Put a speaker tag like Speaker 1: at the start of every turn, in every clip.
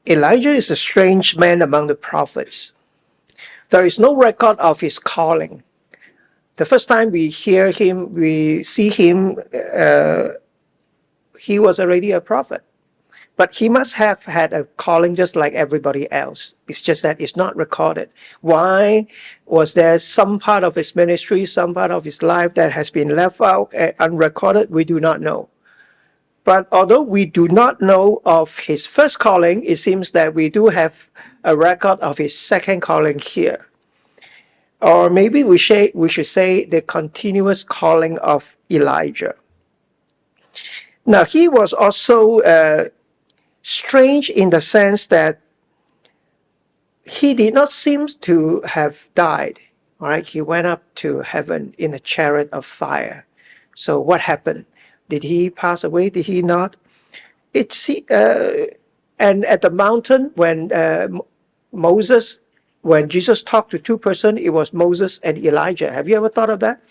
Speaker 1: Elijah is a strange man among the prophets. There is no record of his calling. The first time we hear him, we see him, he was already a prophet. But he must have had a calling just like everybody else. It's just that it's not recorded. Why? Was there some part of his ministry, some part of his life that has been left out unrecorded? We do not know. But although we do not know of his first calling, it seems that we do have a record of his second calling here. Or maybe we should say the continuous calling of Elijah. Now, he was also strange in the sense that he did not seem to have died. All right, he went up to heaven in a chariot of fire. So what happened? Did he pass away? Did he not? And at the mountain when when Jesus talked to two persons, it was Moses and Elijah. Have you ever thought of that?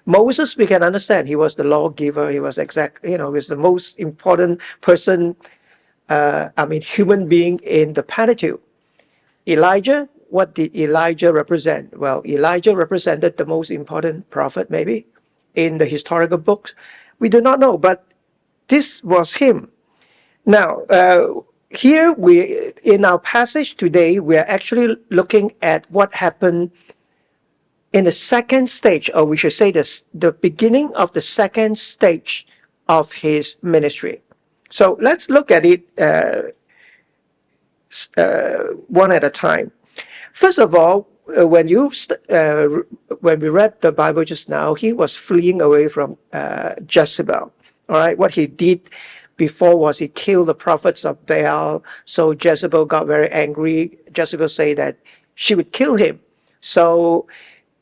Speaker 1: Moses, we can understand. He was the lawgiver. He was he was the most important person, human being in the Pentateuch. Elijah, what did Elijah represent? Well, Elijah represented the most important prophet, maybe, in the historical books. We do not know, but this was him. Now, here in our passage today, we are actually looking at what happened in the second stage, or we should say the beginning of the second stage of his ministry. So let's look at it one at a time. First of all, when we read the Bible just now, he was fleeing away from Jezebel. All right, what he did before was he killed the prophets of Baal. So Jezebel got very angry. Jezebel said that she would kill him. So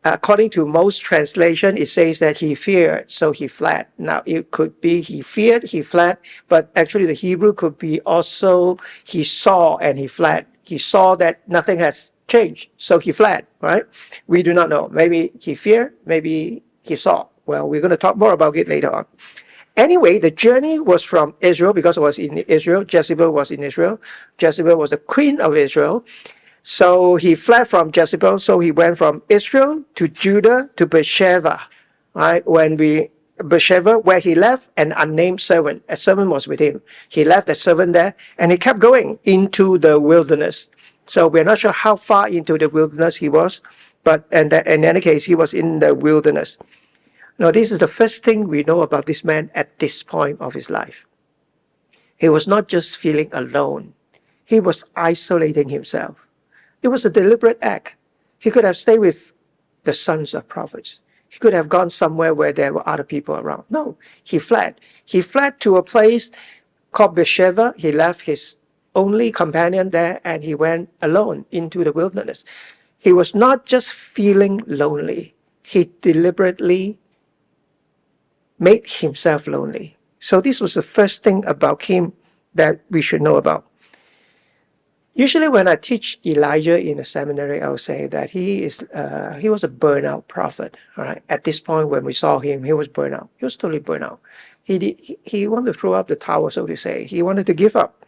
Speaker 1: according to most translation, it says that he feared, so he fled. Now, it could be he feared, he fled, but actually the Hebrew could be also he saw and he fled. He saw that nothing has changed, so he fled, right? We do not know. Maybe he feared, maybe he saw. Well, we're going to talk more about it later on. Anyway, the journey was from Israel because it was in Israel. Jezebel was in Israel. Jezebel was the queen of Israel. So he fled from Jezebel. So he went from Israel to Judah to Beersheba. Right? Beersheba, where he left an unnamed servant. A servant was with him. He left that servant there and he kept going into the wilderness. So we're not sure how far into the wilderness he was, but in any case, he was in the wilderness. Now, this is the first thing we know about this man at this point of his life. He was not just feeling alone. He was isolating himself. It was a deliberate act. He could have stayed with the sons of prophets. He could have gone somewhere where there were other people around. No, he fled. He fled to a place called Beersheba. He left his only companion there and he went alone into the wilderness. He was not just feeling lonely. He deliberately made himself lonely. So this was the first thing about him that we should know about. Usually when I teach Elijah in a seminary, I will say that he was a burnout prophet. All right. At this point when we saw him, he was burnt out. He was totally burnt out. He wanted to throw up the towel, so to say. He wanted to give up.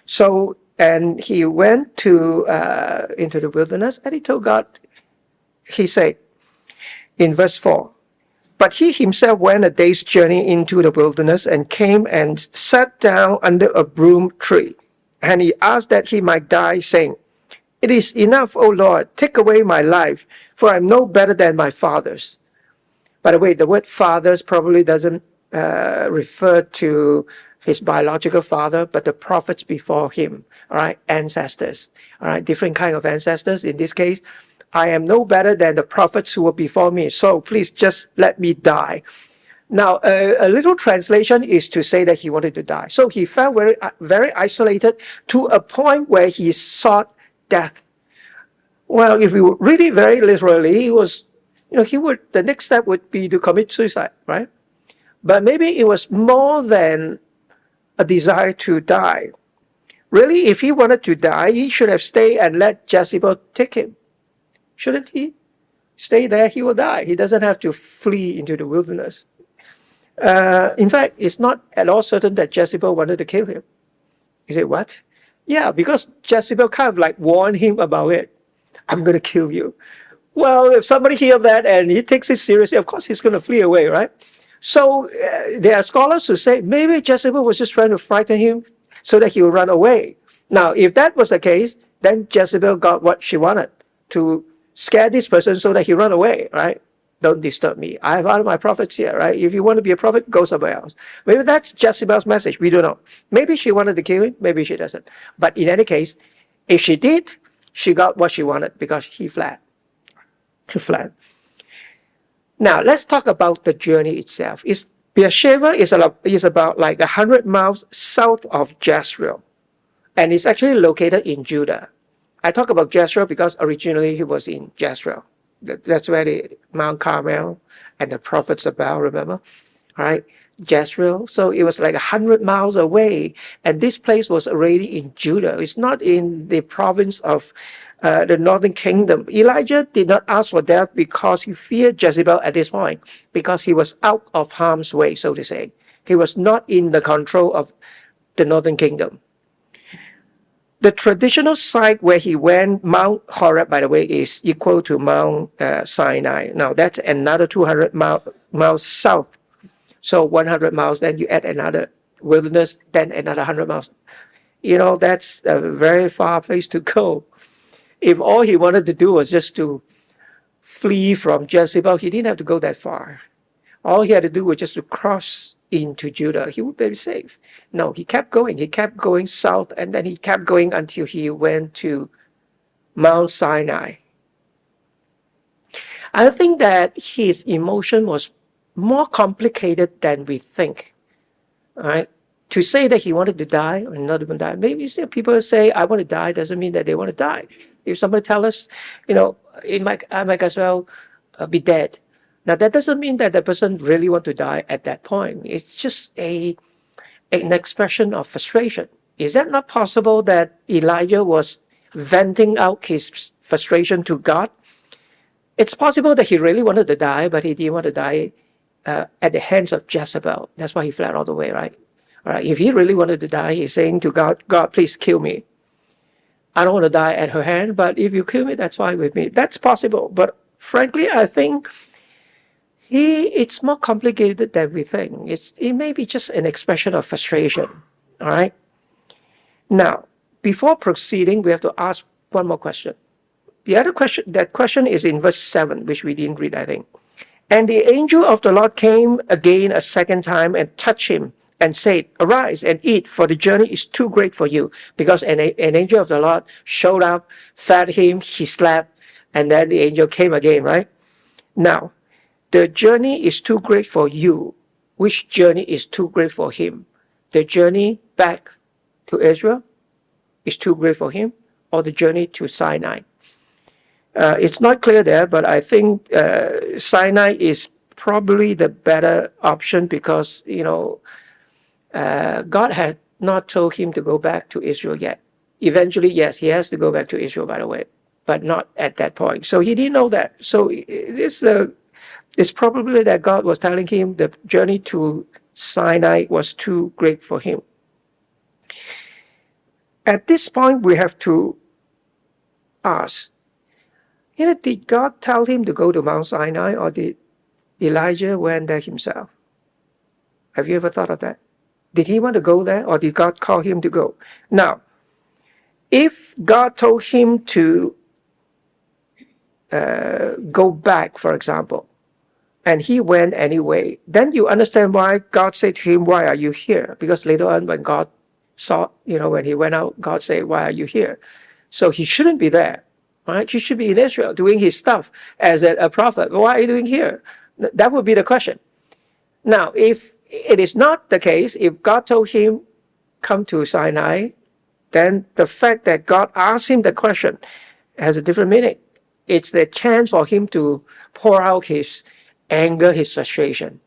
Speaker 1: So, and he went to into the wilderness and he told God, he said in verse 4, but he himself went a day's journey into the wilderness and came and sat down under a broom tree. And he asked that he might die, saying, it is enough, O Lord, take away my life, for I am no better than my fathers. By the way, the word fathers probably doesn't refer to his biological father, but the prophets before him, all right, ancestors, all right, different kind of ancestors. In this case, I am no better than the prophets who were before me, so please just let me die. Now, a little translation is to say that he wanted to die. So he felt very, very isolated to a point where he sought death. Well, if we read it very literally, he was, the next step would be to commit suicide, right? But maybe it was more than a desire to die. Really, if he wanted to die, he should have stayed and let Jezebel take him. Shouldn't he? Stay there, he will die. He doesn't have to flee into the wilderness. In fact, it's not at all certain that Jezebel wanted to kill him. You say, what? Yeah, because Jezebel kind of like warned him about it. I'm going to kill you. Well, if somebody hears that and he takes it seriously, of course he's going to flee away, right? So there are scholars who say maybe Jezebel was just trying to frighten him so that he would run away. Now, if that was the case, then Jezebel got what she wanted, to scare this person so that he run away, right? Don't disturb me. I have other my prophets here, right? If you want to be a prophet, go somewhere else. Maybe that's Jezebel's message. We don't know. Maybe she wanted to kill him. Maybe she doesn't. But in any case, if she did, she got what she wanted because he fled. He fled. Now, let's talk about the journey itself. Beersheba is about like 100 miles south of Jezreel, and it's actually located in Judah. I talk about Jezreel because originally he was in Jezreel. That's where the Mount Carmel and the prophets about, remember? All right, Jezreel. So it was like 100 miles away, and this place was already in Judah. It's not in the province of the northern kingdom. Elijah did not ask for that because he feared Jezebel at this point, because he was out of harm's way, so to say. He was not in the control of the northern kingdom. The traditional site where he went, Mount Horeb, by the way, is equal to Mount Sinai. Now, that's another 200 miles south. So 100 miles, then you add another wilderness, then another 100 miles. You know, that's a very far place to go. If all he wanted to do was just to flee from Jezebel, he didn't have to go that far. All he had to do was just to cross into Judah. He would be safe. No, he kept going. He kept going south, and then he kept going until he went to Mount Sinai. I think that his emotion was more complicated than we think. All right? To say that he wanted to die or not even die, maybe people say, I want to die, doesn't mean that they want to die. If somebody tells us, you know, I might as well be dead. Now, that doesn't mean that the person really want to die at that point. It's just an expression of frustration. Is that not possible that Elijah was venting out his frustration to God? It's possible that he really wanted to die, but he didn't want to die at the hands of Jezebel. That's why he fled all the way, right? All right. If he really wanted to die, he's saying to God, God, please kill me. I don't want to die at her hand, but if you kill me, that's fine with me. That's possible. But frankly, I think it's more complicated than we think. It may be just an expression of frustration. All right. Now, before proceeding, we have to ask one more question. The other question, that question is in verse 7, which we didn't read, I think. And the angel of the Lord came again a second time and touched him and said, arise and eat, for the journey is too great for you. Because an angel of the Lord showed up, fed him, he slept, and then the angel came again, right? Now, the journey is too great for you. Which journey is too great for him? The journey back to Israel is too great for him, or the journey to Sinai? It's not clear there, but I think Sinai is probably the better option because, you know, God had not told him to go back to Israel yet. Eventually, yes, he has to go back to Israel, by the way, but not at that point. So he didn't know that. So it's probably that God was telling him the journey to Sinai was too great for him. At this point, we have to ask, you know, did God tell him to go to Mount Sinai, or did Elijah went there himself? Have you ever thought of that? Did he want to go there, or did God call him to go? Now, if God told him to go back, for example, and he went anyway, then you understand why God said to him, why are you here? Because later on when God saw, you know, when he went out, God said, why are you here? So he shouldn't be there. Right? He should be in Israel doing his stuff as a prophet. Why are you doing here? That would be the question. Now, if it is not the case, if God told him, come to Sinai, then the fact that God asked him the question has a different meaning. It's the chance for him to pour out his anger, his frustration.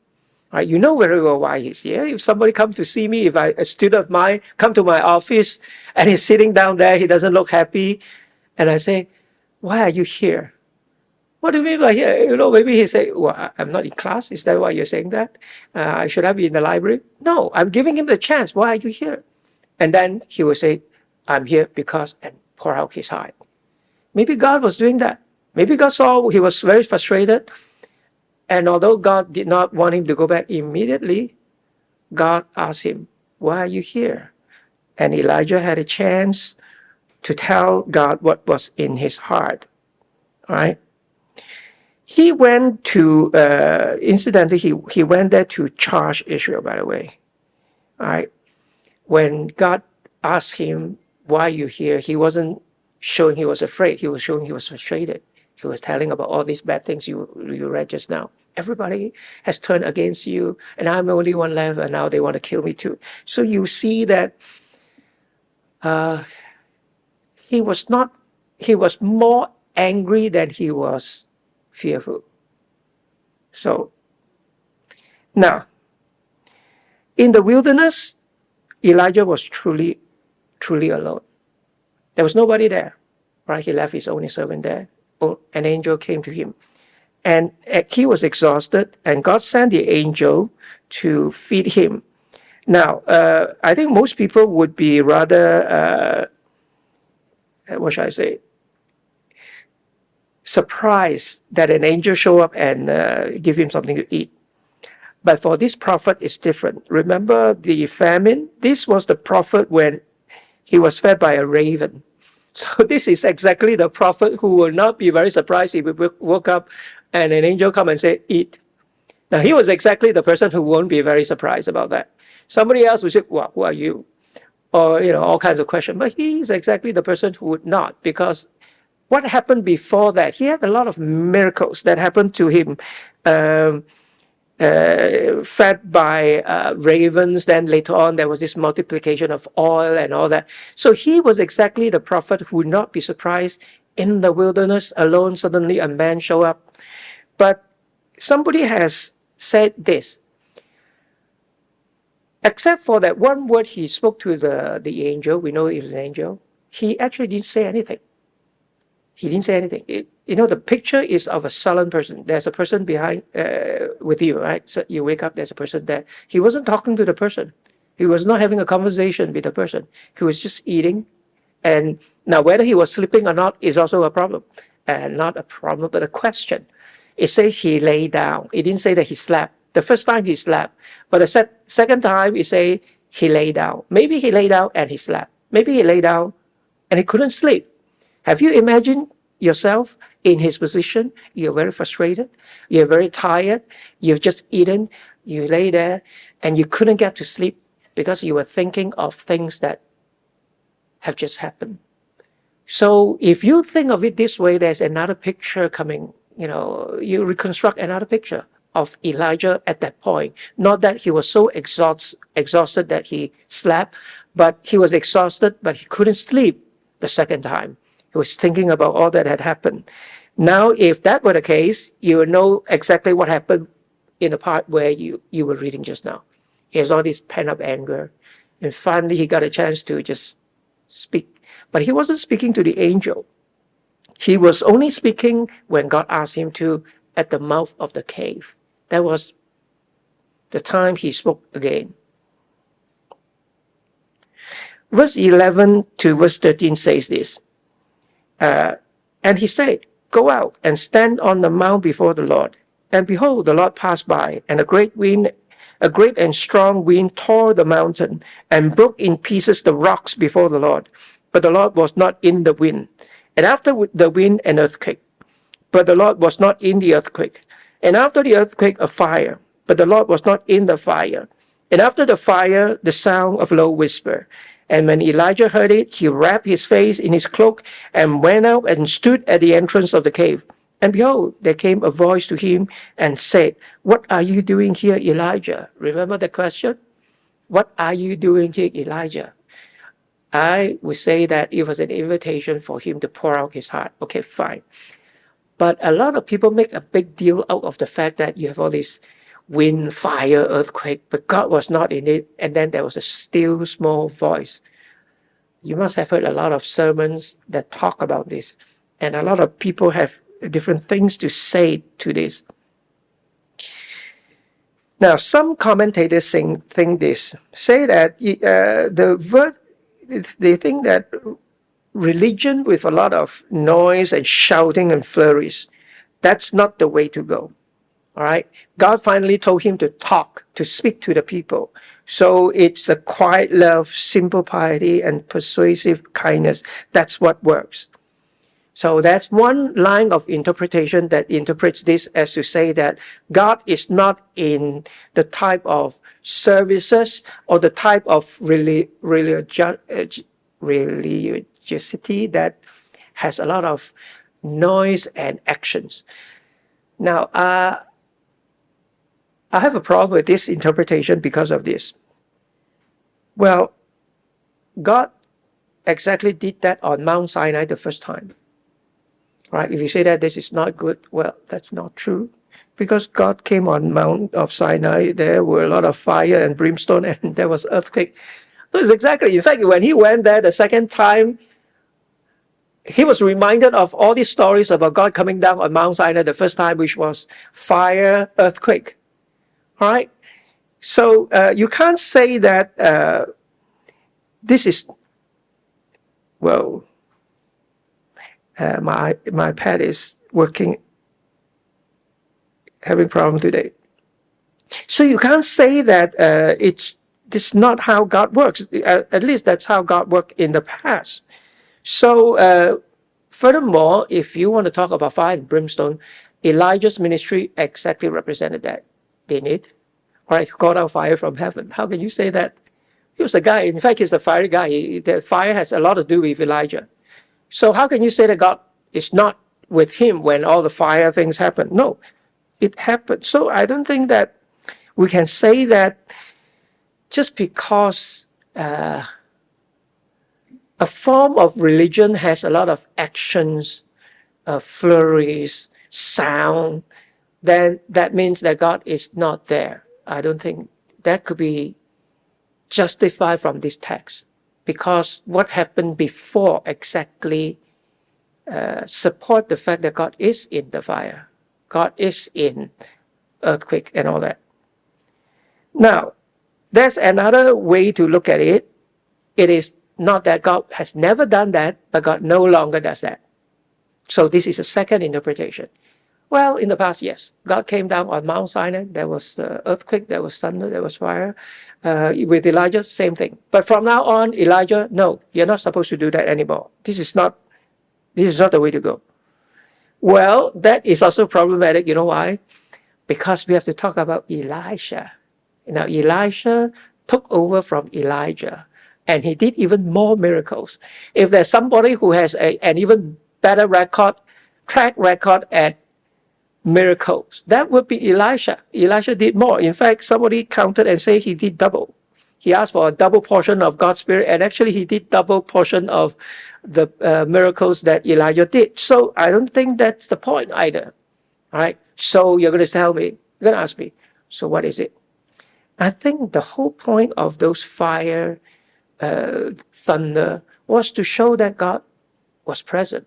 Speaker 1: Right? You know very well why he's here. If somebody comes to see me, if a student of mine come to my office and he's sitting down there, he doesn't look happy, and I say, why are you here? What do you mean by here? You know, maybe he say, well, I'm not in class. Is that why you're saying that? Should I be in the library? No, I'm giving him the chance. Why are you here? And then he will say, I'm here because, and pour out his heart. Maybe God was doing that. Maybe God saw he was very frustrated. And although God did not want him to go back immediately, God asked him, why are you here? And Elijah had a chance to tell God what was in his heart. All right. He went to, incidentally, he went there to charge Israel, by the way. All right. When God asked him, why are you here? He wasn't showing he was afraid. He was showing he was frustrated. He was telling about all these bad things you read just now. Everybody has turned against you, and I'm the only one left, and now they want to kill me too. So you see that he was more angry than he was fearful. So now, in the wilderness, Elijah was truly alone. There was nobody there, right? He left his only servant there. Oh, an angel came to him, and he was exhausted, and God sent the angel to feed him. Now, I think most people would be rather, what should I say, surprised that an angel show up and give him something to eat. But for this prophet, it's different. Remember the famine? This was the prophet when he was fed by a raven. So this is exactly the prophet who will not be very surprised if he woke up and an angel come and say, eat. Now, he was exactly the person who won't be very surprised about that. Somebody else would say, well, who are you? Or, all kinds of questions. But he's exactly the person who would not, because what happened before that? He had a lot of miracles that happened to him. Fed by ravens. Then later on, there was this multiplication of oil and all that. So he was exactly the prophet who would not be surprised in the wilderness alone. Suddenly a man show up. But somebody has said this. Except for that one word he spoke to the angel, we know it was an angel, he actually didn't say anything. He didn't say anything. The picture is of a sullen person. There's a person behind with you, right? So you wake up, there's a person there. He wasn't talking to the person. He was not having a conversation with the person. He was just eating. And now whether he was sleeping or not is also a problem. And not a problem, but a question. It says he lay down. It didn't say that he slept. The first time he slept. But the second time it say he lay down. Maybe he lay down and he slept. Maybe he lay down and he couldn't sleep. Have you imagined yourself in his position? You're very frustrated. You're very tired. You've just eaten. You lay there and you couldn't get to sleep because you were thinking of things that have just happened. So if you think of it this way, there's another picture coming. You reconstruct another picture of Elijah at that point. Not that he was so exhausted that he slept, but he was exhausted, but he couldn't sleep the second time. He was thinking about all that had happened. Now, if that were the case, you would know exactly what happened in the part where you were reading just now. He has all this pent-up anger. And finally, he got a chance to just speak. But he wasn't speaking to the angel. He was only speaking when God asked him to at the mouth of the cave. That was the time he spoke again. Verse 11 to verse 13 says this. And he said, go out and stand on the mount before the Lord. And behold, the Lord passed by, and a great and strong wind tore the mountain and broke in pieces the rocks before the Lord. But the Lord was not in the wind. And after the wind, an earthquake. But the Lord was not in the earthquake. And after the earthquake, a fire. But the Lord was not in the fire. And after the fire, the sound of low whisper. And when Elijah heard it, he wrapped his face in his cloak and went out and stood at the entrance of the cave. And behold, there came a voice to him and said, what are you doing here, Elijah? Remember the question? What are you doing here, Elijah? I would say that it was an invitation for him to pour out his heart. Okay, fine. But a lot of people make a big deal out of the fact that you have all this wind, fire, earthquake, but God was not in it. And then there was a still small voice. You must have heard a lot of sermons that talk about this. And a lot of people have different things to say to this. Now, some commentators say that the they think that religion with a lot of noise and shouting and flurries, that's not the way to go. All right. God finally told him to talk, to speak to the people. So it's the quiet love, simple piety, and persuasive kindness. That's what works. So that's one line of interpretation that interprets this as to say that God is not in the type of services or the type of religiosity that has a lot of noise and actions. Now, I have a problem with this interpretation because of this. Well, God exactly did that on Mount Sinai the first time. Right? If you say that this is not good, well, that's not true. Because God came on Mount of Sinai, there were a lot of fire and brimstone, and there was earthquake. That's exactly. In fact, when he went there the second time, he was reminded of all these stories about God coming down on Mount Sinai the first time, which was fire, earthquake. All right? So you can't say that this is, well, my pet is working, having problem today. So you can't say that it's not how God works. At least that's how God worked in the past. So furthermore, if you want to talk about fire and brimstone, Elijah's ministry exactly represented that. Didn't it? Right, called out fire from heaven. How can you say that? He was a guy. In fact, he's a fiery guy. The fire has a lot to do with Elijah. So how can you say that God is not with him when all the fire things happen? No, it happened. So I don't think that we can say that just because a form of religion has a lot of actions, flurries, sound, then that means that God is not there. I don't think that could be justified from this text, because what happened before exactly support the fact that God is in the fire. God is in earthquake and all that. Now, there's another way to look at it. It is not that God has never done that, but God no longer does that. So this is a second interpretation. Well, in the past, yes. God came down on Mount Sinai. There was the earthquake, there was thunder, there was fire. With Elijah, same thing. But from now on, Elijah, no, you're not supposed to do that anymore. This is not the way to go. Well, that is also problematic. You know why? Because we have to talk about Elisha. Now, Elisha took over from Elijah, and he did even more miracles. If there's somebody who has an even better track record at miracles, that would be Elisha. Elisha did more. In fact, somebody counted and said he did double. He asked for a double portion of God's Spirit, and actually he did double portion of the miracles that Elijah did. So I don't think that's the point either. All right. So you're going to tell me, you're going to ask me, so what is it? I think the whole point of those fire, thunder, was to show that God was present.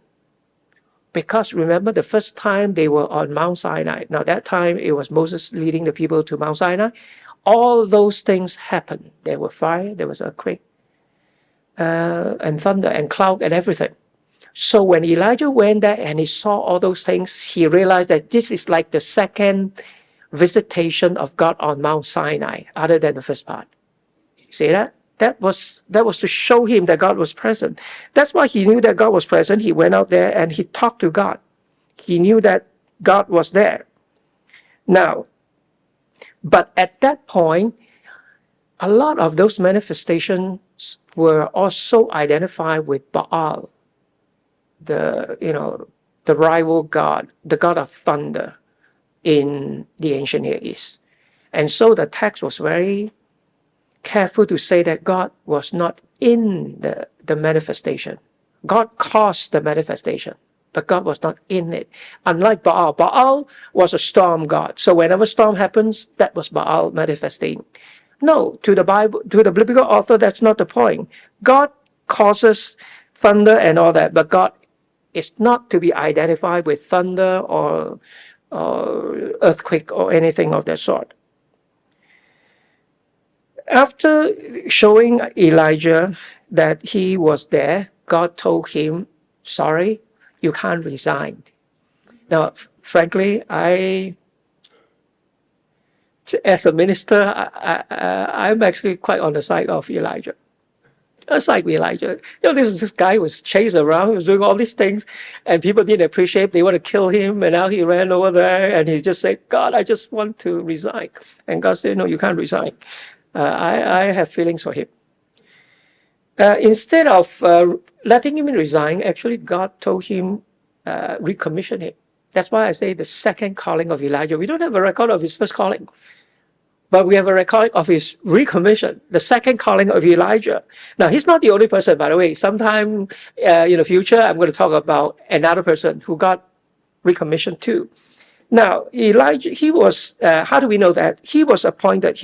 Speaker 1: Because remember, the first time they were on Mount Sinai. Now, that time it was Moses leading the people to Mount Sinai. All those things happened. There was fire, there was earthquake, and thunder, and cloud, and everything. So when Elijah went there and he saw all those things, he realized that this is like the second visitation of God on Mount Sinai, other than the first part. See that? That was to show him that God was present. That's why he knew that God was present. He went out there and he talked to God. He knew that God was there. Now, but at that point, a lot of those manifestations were also identified with Baal, the rival god, the god of thunder in the ancient Near East. And so the text was very careful to say that God was not in the manifestation. God caused the manifestation, but God was not in it. Unlike Baal. Baal was a storm god. So whenever storm happens, that was Baal manifesting. No, to the biblical author, that's not the point. God causes thunder and all that, but God is not to be identified with thunder or earthquake or anything of that sort. After showing Elijah that he was there, God told him, sorry, you can't resign. Now, frankly, as a minister, I'm actually quite on the side of Elijah. It's like Elijah. This guy was chased around, he was doing all these things, and people didn't appreciate. They want to kill him, and now he ran over there, and he just said, "God, I just want to resign." And God said, "No, you can't resign. I have feelings for him." Instead of letting him resign, actually, God told him, recommission him. That's why I say the second calling of Elijah. We don't have a record of his first calling, but we have a record of his recommission, the second calling of Elijah. Now, he's not the only person, by the way. Sometime in the future, I'm going to talk about another person who got recommissioned too. Now, Elijah, he was, how do we know that? He was appointed.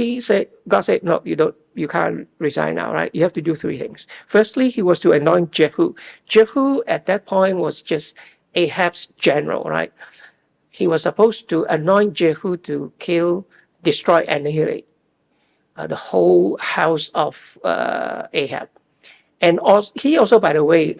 Speaker 1: God said, no, you can't resign now, right? You have to do three things. Firstly, he was to anoint Jehu. Jehu at that point was just Ahab's general, right? He was supposed to anoint Jehu to kill, destroy, annihilate the whole house of Ahab. And also, he also, by the way,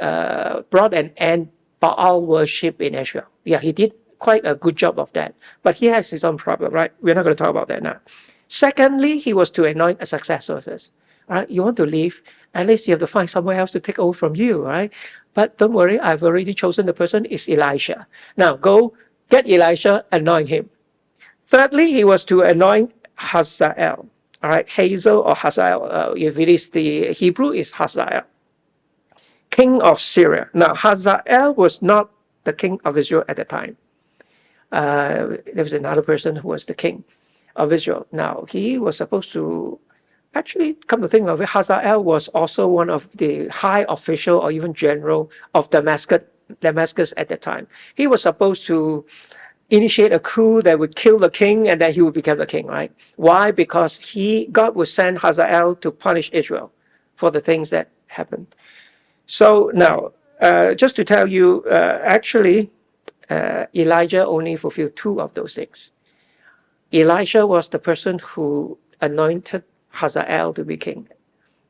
Speaker 1: brought an end Baal worship in Israel. Yeah, he did quite a good job of that. But he has his own problem, right? We're not going to talk about that now. Secondly, he was to anoint a successor first. All right, you want to leave, at least you have to find somewhere else to take over from you, right? But don't worry, I've already chosen the person, it's Elisha. Now go get Elisha, anoint him. Thirdly, he was to anoint Hazael. All right, Hazel or Hazael, if it is the Hebrew, is Hazael, king of Syria. Now, Hazael was not the king of Israel at the time. There was another person who was the king of Israel. Now, he was supposed to, actually, come to think of it, Hazael was also one of the high official or even general of Damascus at that time. He was supposed to initiate a coup that would kill the king, and then he would become the king, right? Why? Because God would send Hazael to punish Israel for the things that happened. So now, just to tell you, actually, Elijah only fulfilled two of those things. Elisha was the person who anointed Hazael to be king.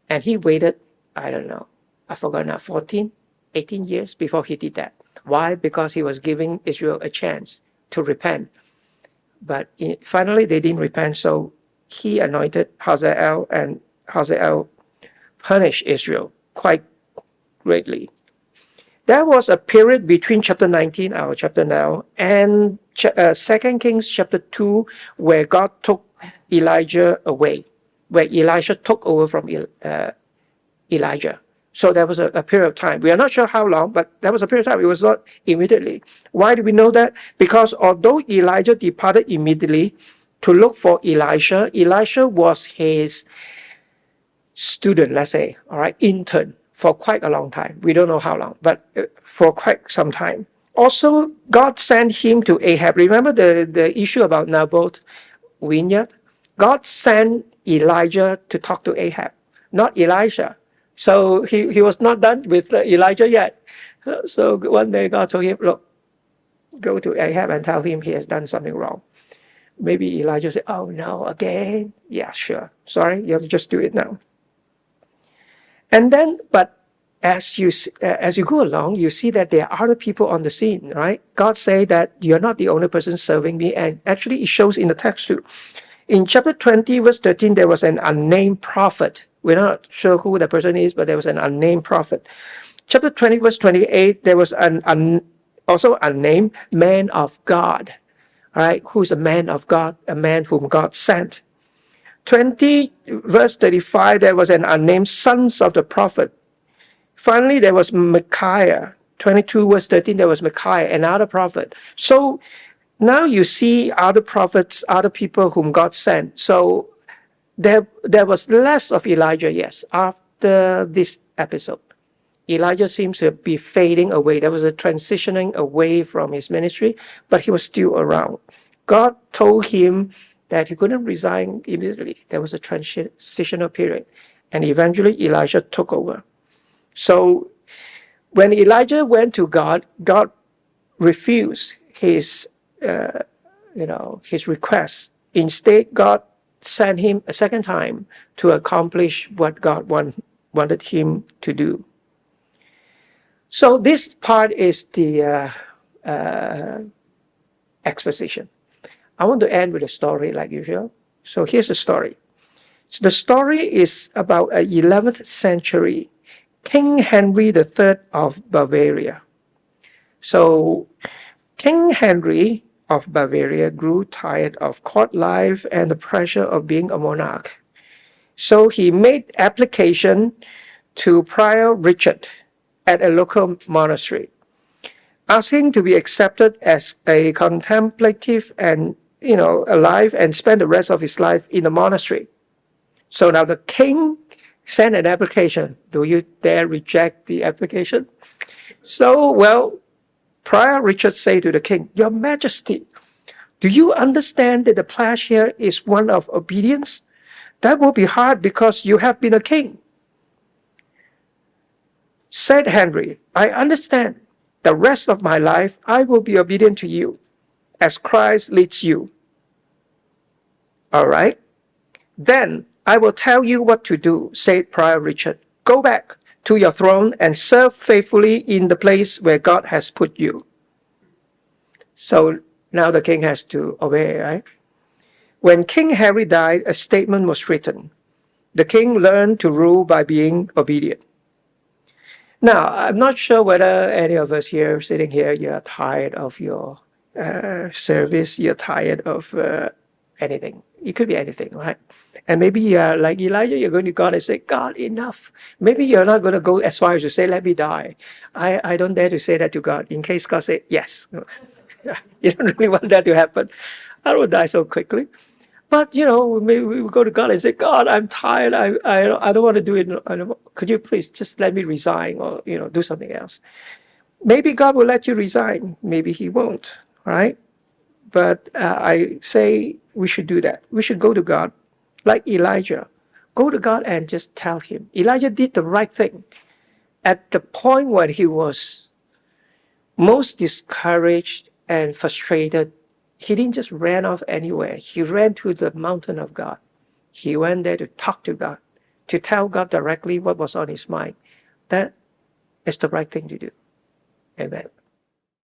Speaker 1: And he waited, I don't know, I forgot now, 14, 18 years before he did that. Why? Because he was giving Israel a chance to repent. But finally, they didn't repent, so he anointed Hazael, and Hazael punished Israel quite greatly. There was a period between chapter 19, our chapter now, and 2 Kings chapter 2, where God took Elijah away, where Elisha took over from Elijah. So there was a period of time. We are not sure how long, but there was a period of time. It was not immediately. Why do we know that? Because although Elijah departed immediately to look for Elisha, Elisha was his student, let's say, all right, intern, for quite a long time. We don't know how long, but for quite some time. Also, God sent him to Ahab. Remember the issue about Naboth vineyard? God sent Elijah to talk to Ahab, not Elisha. So he was not done with Elijah yet. So one day God told him, look, go to Ahab and tell him he has done something wrong. Maybe Elijah said, oh no, again? Yeah, sure. Sorry, you have to just do it now. And then, but as you go along, you see that there are other people on the scene, right? God say that you're not the only person serving me, and actually it shows in the text too. In chapter 20, verse 13, there was an unnamed prophet. We're not sure who the person is, but there was an unnamed prophet. Chapter 20, verse 28, there was also unnamed man of God. All right, who's a man of God? A man whom God sent. 20, verse 35, there was an unnamed sons of the prophet. Finally, there was Micaiah. 22, verse 13, there was Micaiah, another prophet. So now you see other prophets, other people whom God sent. So there was less of Elijah, yes, after this episode. Elijah seems to be fading away. There was a transitioning away from his ministry, but he was still around. God told him that he couldn't resign immediately. There was a transitional period. And eventually Elisha took over. So when Elijah went to God, God refused his request. Instead, God sent him a second time to accomplish what God wanted him to do. So this part is the exposition. I want to end with a story like usual. So here's the story. So the story is about an 11th century King Henry III of Bavaria. So King Henry of Bavaria grew tired of court life and the pressure of being a monarch. So he made application to Prior Richard at a local monastery, asking to be accepted as a contemplative and, alive and spend the rest of his life in the monastery. So now the king sent an application. Do you dare reject the application? So, Prior Richard said to the king, Your Majesty, do you understand that the pledge here is one of obedience? That will be hard because you have been a king. Said Henry, I understand. The rest of my life I will be obedient to you, as Christ leads you. All right? Then I will tell you what to do, said Prior Richard. Go back to your throne and serve faithfully in the place where God has put you. So now the king has to obey, right? When King Henry died, a statement was written. The king learned to rule by being obedient. Now, I'm not sure whether any of us here, sitting here, you're tired of your service, you're tired of anything. It could be anything, right? And maybe you're like Elijah, you're going to God and say, God, enough. Maybe you're not going to go as far as to say, let me die. I don't dare to say that to God in case God says, yes. You don't really want that to happen. I don't die so quickly. But, maybe we go to God and say, God, I'm tired. I don't want to do it. Could you please just let me resign or, do something else? Maybe God will let you resign. Maybe he won't, right? But I say we should do that. We should go to God like Elijah. Go to God and just tell him. Elijah did the right thing. At the point when he was most discouraged and frustrated, he didn't just run off anywhere. He ran to the mountain of God. He went there to talk to God, to tell God directly what was on his mind. That is the right thing to do. Amen.